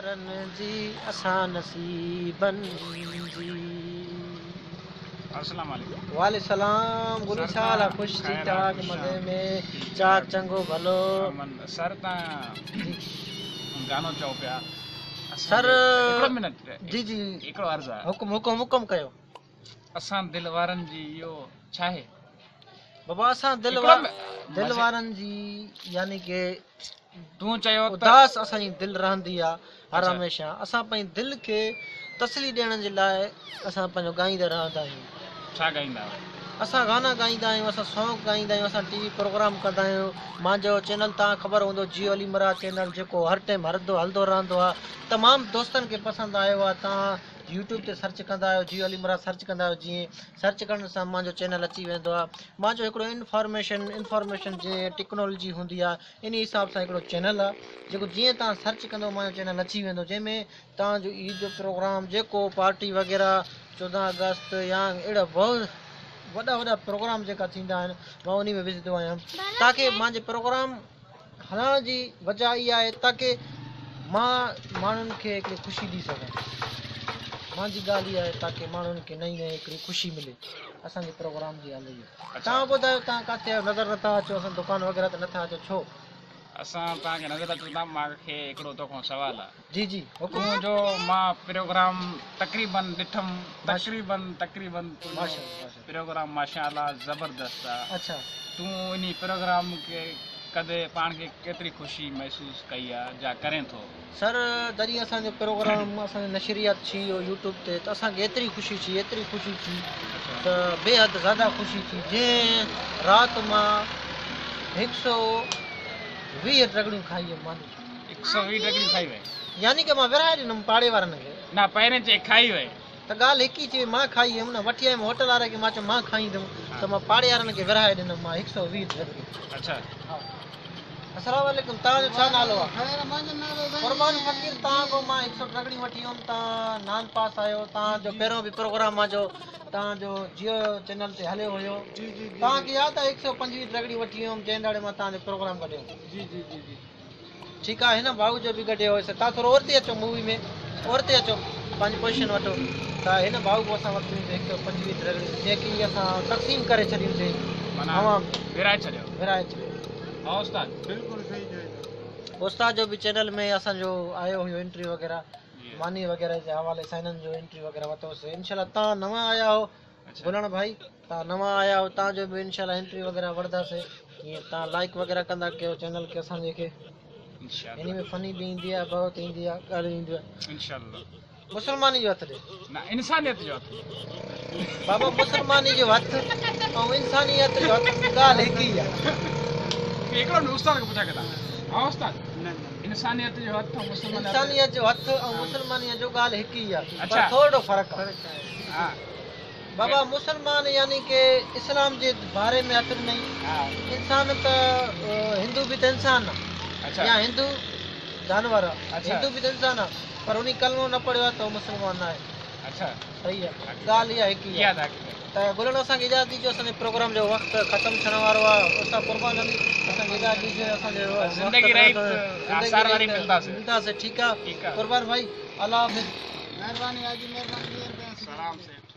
यारन जी असां नसीबन जी। अस्सलाम वालेकुम। वाले सलाम गुली साल खुश ठीक ठाक मजे में चाक चंगो भलो सर ता जी गानो चओ पिया सर हिकिड़ो मिनट जी जी हिकिड़ो अर्ज़ु आहे हुकुम हुकुम हुकुम कयो असां दिल वारनि जी इहो छा आहे बाबा असां दिल हिकिड़ो वारनि जी यानी के तूं चयो त उदास असांजी दिल रहंदी आहे हर अच्छा। हमेशह असां पंहिंजी दिल खे तसली ॾियण जे लाइ असां पंहिंजो ॻाईंदा रहंदा आहियूं। छा ॻाईंदा आहियो? असां गाना गाईंदा आहियूं, असां सॉन्ग गाईंदा आहियूं, असां टीवी प्रोग्राम कंदा आहियूं। मुंहिंजो चैनल तव्हां ख़बर हूंदो जियो अलीमरा चैनल जेको हर टाइम हलंदो रहंदो आहे, तमामु दोस्तनि खे पसंदि आयो आहे। तव्हां यूट्यूब ते सर्च कंदा आहियो जियो अलीमरा सर्च कंदा आहियो, जीअं सर्च करण सां मुंहिंजो चैनल अची वेंदो आहे। मुंहिंजो हिकिड़ो इंफॉर्मेशन जे टेक्नोलॉजी हूंदी आहे, इन हिसाब सां हिकिड़ो चैनल आहे जेको जीअं तव्हां सर्च कंदो मुंहिंजो चैनल अची वेंदो, जंहिंमें तव्हांजो ईद जो प्रोग्राम जेको पार्टी वग़ैरह 14 अगस्त या अहिड़ा बहुत वॾा प्रोग्राम जेका थींदा आहिनि मां उन में विझंदो आहियां, ताकी मुंहिंजे प्रोग्राम हलण जी वजह इहा आहे ताकी मां माण्हुनि खे हिकिड़ी ख़ुशी ॾेई सघां। मुंहिंजी ॻाल्हि इहा आहे ताकी माण्हुनि खे नई हिकिड़ी ख़ुशी मिले असांजे प्रोग्राम जी हल जी। तव्हां ॿुधायो तव्हां किथे नज़र नथा अचो, असां दुकान वग़ैरह ते नथा अचो छो? असां तव्हांखे नज़र अचूं था। मूंखे हिकिड़ो तोखां सुवालु आहे। जी जी हुकुम। तूं जो मां प्रोग्राम तक़रीबन ॾिठमि, तक़रीबन प्रोग्राम माशाअल्लाह ज़बरदस्त आहे। अच्छा, तूं इन प्रोग्राम खे कॾहिं पाण खे केतिरी ख़ुशी महसूसु कई आहे या करें थो? सर जॾहिं असांजो प्रोग्राम असांजो नशरियात थी वियो यूट्यूब ते त असांखे एतिरी ख़ुशी थी त बेहदि ज़्यादा ख़ुशी थी। जंहिं राति मां 120 रगड़ियूं खाई हुयमि मानी। 120 रगड़ियूं खाई वई? यानी कि मां विराए ॾिनमि पाड़े वारनि खे। न पहिरें चए खाई वई त ॻाल्हि हिकु ई थी, मां खाई हुयमि न, वठी आयुमि होटल वारे खे, मां चयो मां खाईंदुमि त मां पाड़े वारनि खे विराए ॾिनमि मां 120 रगड़ियूं। अच्छा। हा, अस्सलाम वालेकुम। तव्हांजो छा नालो आहे? क़ुर्बान फ़कीर। तव्हां खां मां 100 रगड़ियूं वठी हुयमि, तव्हां नान पास आहियो। तव्हांजो पहिरियों बि प्रोग्राम मुंहिंजो तव्हांजो जियो चैनल ते हलियो हुयो। तव्हांखे यादि आहे 125 रगड़ियूं वठी हुयमि जंहिं ॾाढे मां तव्हांजो प्रोग्राम कढियो? जी जी जी जी ठीकु आहे। हिन भाऊ जो बि कढियो हुयोसीं। तव्हां थोरो और ते अचो, मूवी में और ते अचो, पंहिंजी पोजीशन वठो। त हिन भाऊ को असां वरितियूं 125 रगड़ियूं जेकी असां तक़सीम करे छॾियूंसीं आवाम विराए छॾियो। हा उस्ताद बिल्कुलु सही चयो। उस्ताद जो बि चैनल में असांजो आयो हुयो एंट्री वग़ैरह, मानी वग़ैरह जे हवाले सां हिननि जो एंट्री वग़ैरह वरितोसीं। इनशाला तव्हां नवां आया हो बुलण भाई, तव्हां नवां आया हो, तव्हांजो बि इनशाला एंट्री वग़ैरह वठंदासीं। ईअं तव्हां लाइक वग़ैरह कंदा कयो चैनल खे असांजे खे। इन में फनी बि ईंदी आहे, बहुत ईंदी आहे, ॻाल्हि ईंदी आहे। इंशाअल्लाह। मुस्लमानी जो हथु ॾे न, इंसानियत जो हथु बाबा। मुस्लमानी जो हथु ऐं इंसानियत जो हथु ॻाल्हि हिकु ई आहे। हिकिड़ो उस्ताद खे पुछा कंदा। हा उस्ताद, इंसानियत जो हथु ऐं मुस्लमानियत इंसानियत जो हथु ऐं मुस्लमानीअ जो ॻाल्हि हिकु ई आहे, अच्छा। पर थोरो फ़र्क़ु आहे। हा बाबा मुसलमान यानी के इस्लाम जे बारे में हथु ॾिनई। इंसान त हिंदू बि त इंसान आहे, अच्छा। या हिंदू जानवर आहे, अच्छा। हिंदू बि त इंसान आहे, पर उन कलमो न पढ़ियो आहे त उहो मुस्लमान न आहे। अच्छा, सही आहे, ॻाल्हि इहा हिकु ई आहे। त गुलण असांखे इजाज़त ॾिजो, असांजे प्रोग्राम जो वक़्तु ख़तमु थियण वारो आहे। उस्ताद क़ुर्बान अली असांखे इजाज़त ॾिजो, असांजो ज़िंदगी रही आसार वारी मिलंदासीं। ठीकु आहे क़ुर्बान भाई, अल्लाह हाफ़िज़। महिरबानी, हाजी महिरबानी। सलाम से।